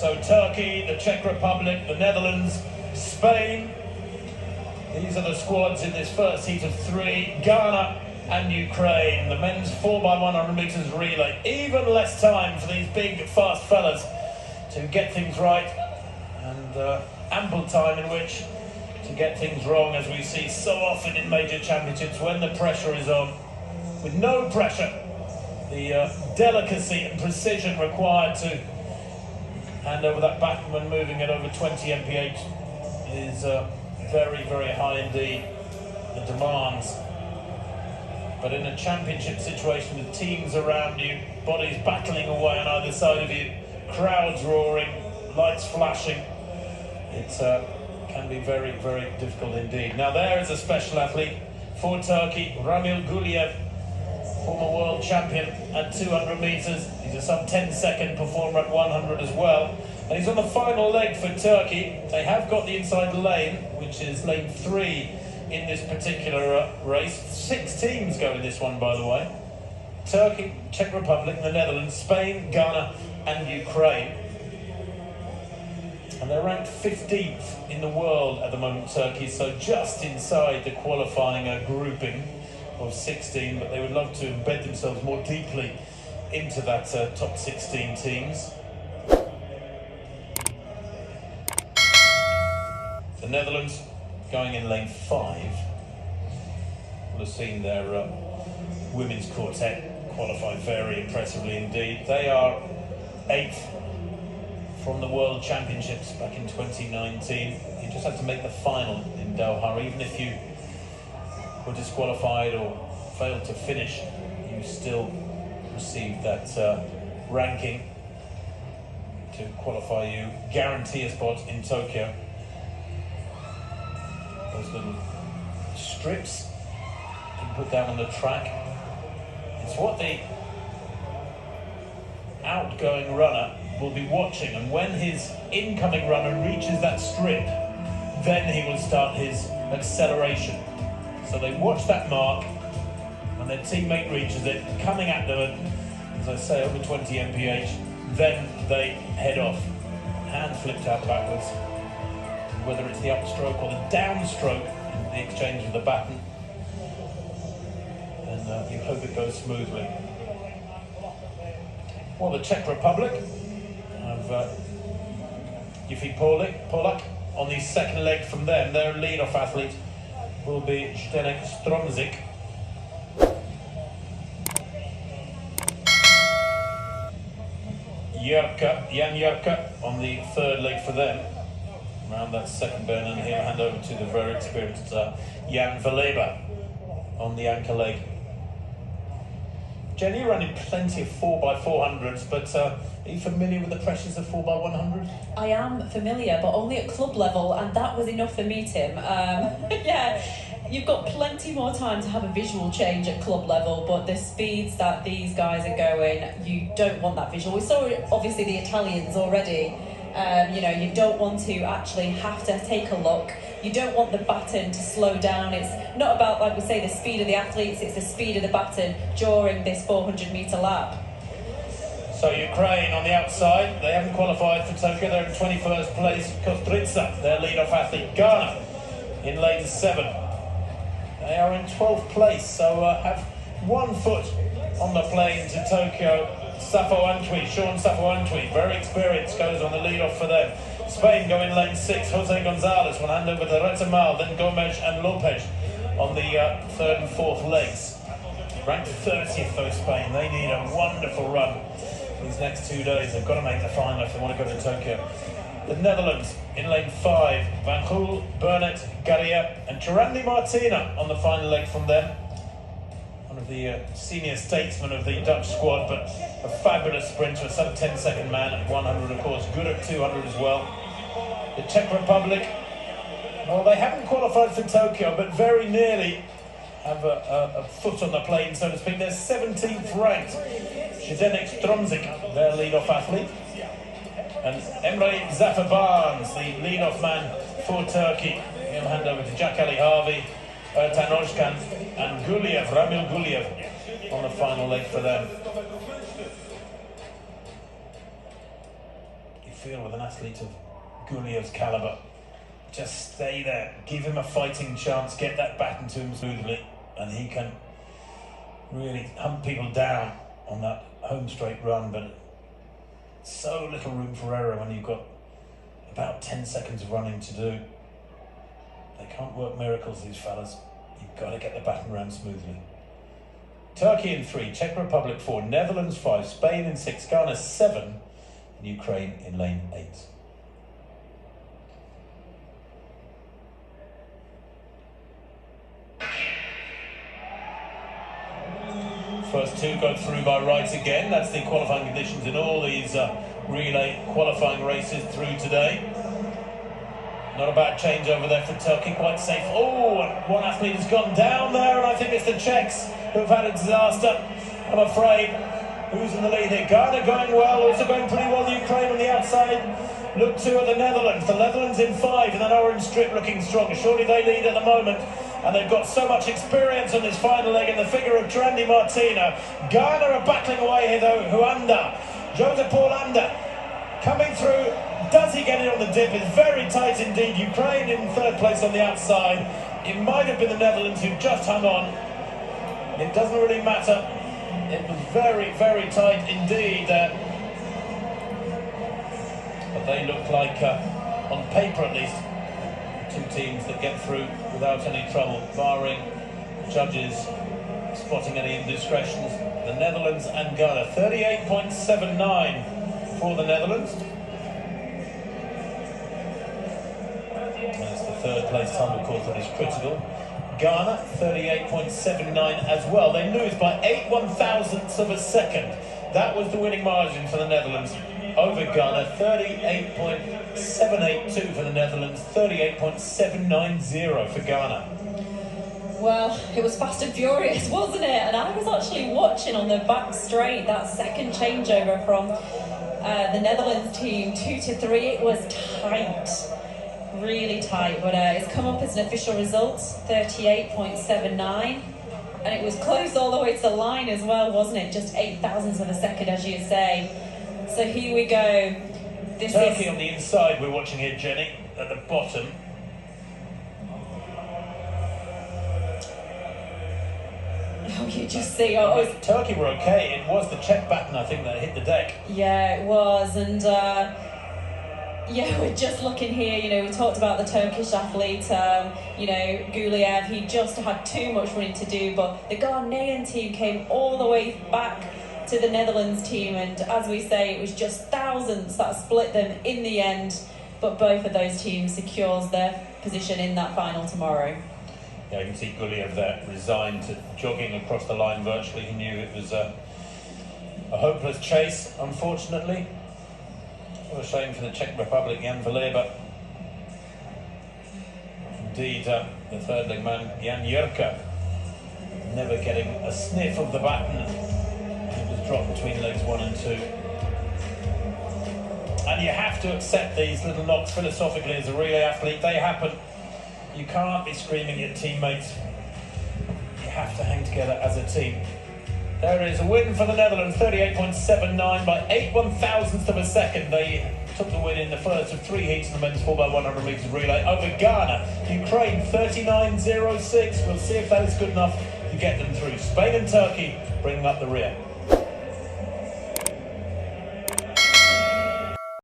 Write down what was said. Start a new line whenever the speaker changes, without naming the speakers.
So Turkey, the Czech Republic, the Netherlands, Spain. These are the squads in this first heat of three. Ghana and Ukraine. The men's 4x100 metres relay. Even less time for these big, fast fellas to get things right. And ample time in which to get things wrong, as we see so often in major championships when the pressure is on. With no pressure, the delicacy and precision required to hand over that baton when moving at over 20 mph is very, very high indeed, the demands. But in a championship situation with teams around you, bodies battling away on either side of you, crowds roaring, lights flashing, it can be very, very difficult indeed. Now there is a special athlete for Turkey, Ramil Guliev, former world champion at 200 metres. He's a sub 10-second performer at 100 as well. And he's on the final leg for Turkey. They have got the inside lane, which is lane 3 in this particular race. 6 teams go in this one, by the way. Turkey, Czech Republic, the Netherlands, Spain, Ghana and Ukraine. And they're ranked 15th in the world at the moment, Turkey, so just inside the qualifying grouping of 16, but they would love to embed themselves more deeply into that top 16 teams. The Netherlands going in lane 5. We'll have seen their women's quartet qualify very impressively indeed. They are 8th from the World Championships back in 2019. You just had to make the final in Doha. Even if you were disqualified or failed to finish, you still received that ranking to qualify you, guarantee a spot in Tokyo. Those little strips you can put down on the track. It's what the outgoing runner will be watching, and when his incoming runner reaches that strip, then he will start his acceleration. So they watch that mark, when their teammate reaches it, coming at them at, as I say, over 20 mph, then they head off, hand flipped out backwards. Whether it's the upstroke or the downstroke in the exchange of the baton, then you hope it goes smoothly. Well, the Czech Republic have Jiří Polák on the second leg from them. Their lead-off athlete will be Zdeněk Stromzik. Jan Jurka on the third leg for them. Around that second bend, and he'll hand over to the very experienced Jan Veleba on the anchor leg. Jenny, you're running plenty of 4x400s, but are you familiar with the pressures of 4x100?
I am familiar, but only at club level, and that was enough for me, Tim. Yeah, you've got plenty more time to have a visual change at club level, but the speeds that these guys are going, you don't want that visual. We saw, obviously, the Italians already. You know, you don't want to actually have to take a look. You don't want the baton to slow down. It's not about, like we say, the speed of the athletes, it's the speed of the baton during this 400-metre lap.
So Ukraine on the outside, they haven't qualified for Tokyo, they're in 21st place. Kostritsa, their lead-off athlete. Ghana in lane 7. They are in 12th place, so have one foot on the plane to Tokyo. Safo Antwi, Sean Safo Antwi, very experienced, goes on the lead-off for them. Spain go in lane 6, Jose Gonzalez will hand over to Retamal, then Gomes and Lopez on the 3rd and 4th legs. Ranked 30th though, Spain. They need a wonderful run these next 2 days. They've got to make the final if they want to go to Tokyo. The Netherlands in lane 5, Van Gool, Burnett, Garia and Chirandi Martina on the final leg from them. One of the senior statesmen of the Dutch squad, but a fabulous sprinter, a sub 10-second man at 100, of course, good at 200 as well. The Czech Republic, well, they haven't qualified for Tokyo, but very nearly have a foot on the plane, so to speak. They're 17th ranked. Zdeněk Stromzik, their lead-off athlete. And Emre Zafer Barnes, the lead-off man for Turkey. He'll hand over to Jack Ali Harvey, Ertan Özkan and Guliev, Ramil Guliev on the final leg for them. feel with an athlete of Guliev's calibre. Just stay there, give him a fighting chance, get that baton to him smoothly, and he can really hunt people down on that home straight run. But so little room for error when you've got about 10 seconds of running to do. They can't work miracles, these fellas. You've got to get the baton round smoothly. Turkey in 3, Czech Republic 4, Netherlands 5, Spain in 6, Ghana 7, and Ukraine in lane 8. First two go through by right again. That's the qualifying conditions in all these relay qualifying races through today. Not a bad change over there for Turkey, quite safe. Oh, and one athlete has gone down there, and I think it's the Czechs who've had a disaster, I'm afraid. Who's in the lead here? Ghana going well, also going pretty well. The Ukraine on the outside. Look to at the Netherlands. The Netherlands in 5, and that orange strip looking strong. Surely they lead at the moment. And they've got so much experience on this final leg in the figure of Trandi Martina. Ghana are battling away here though. Huanda, Joseph Paul Anda, coming through. Does he get it on the dip? It's very tight indeed. Ukraine in 3rd place on the outside. It might have been the Netherlands who just hung on. It doesn't really matter. It was very, very tight indeed. But they look like, on paper at least, two teams that get through without any trouble, barring judges spotting any indiscretions. The Netherlands and Ghana, 38.79 for the Netherlands. That's the 3rd place time, of course, that is critical. Ghana, 38.79 as well. They lose by 8/1000ths of a second. That was the winning margin for the Netherlands over Ghana. 38.782 for the Netherlands, 38.790 for Ghana.
Well, it was fast and furious, wasn't it? And I was actually watching on the back straight that second changeover from the Netherlands team, 2 to 3. It was tight, really tight, but it's come up as an official result, 38.79. And it was close all the way to the line as well, wasn't it? Just 8/1000ths of a second, as you say. So here we go. This
Turkey on the inside, we're watching here, Jenny, at the bottom.
Oh, you just see.
Turkey were okay. It was the Czech baton, I think, that hit the deck.
Yeah, it was. And yeah, we're just looking here. You know, we talked about the Turkish athlete, you know, Guliev. He just had too much running to do. But the Ghanaian team came all the way back to the Netherlands team, and as we say, it was just thousandths that split them in the end, but both of those teams secures their position in that final tomorrow.
Yeah, you can see Guliev there, resigned to jogging across the line virtually. He knew it was a hopeless chase, unfortunately. What a shame for the Czech Republic, Jan Veleba. Indeed, the 3rd leg man, Jan Jurka, never getting a sniff of the baton. Drop between legs 1 and 2. And you have to accept these little knocks philosophically as a relay athlete. They happen. You can't be screaming at teammates. You have to hang together as a team. There is a win for the Netherlands, 38.79 by 8/1000ths of a second. They took the win in the first of 3 heats in the men's 4x100 metres relay over Ghana. Ukraine, 39.06. We'll see if that is good enough to get them through. Spain and Turkey bringing up the rear.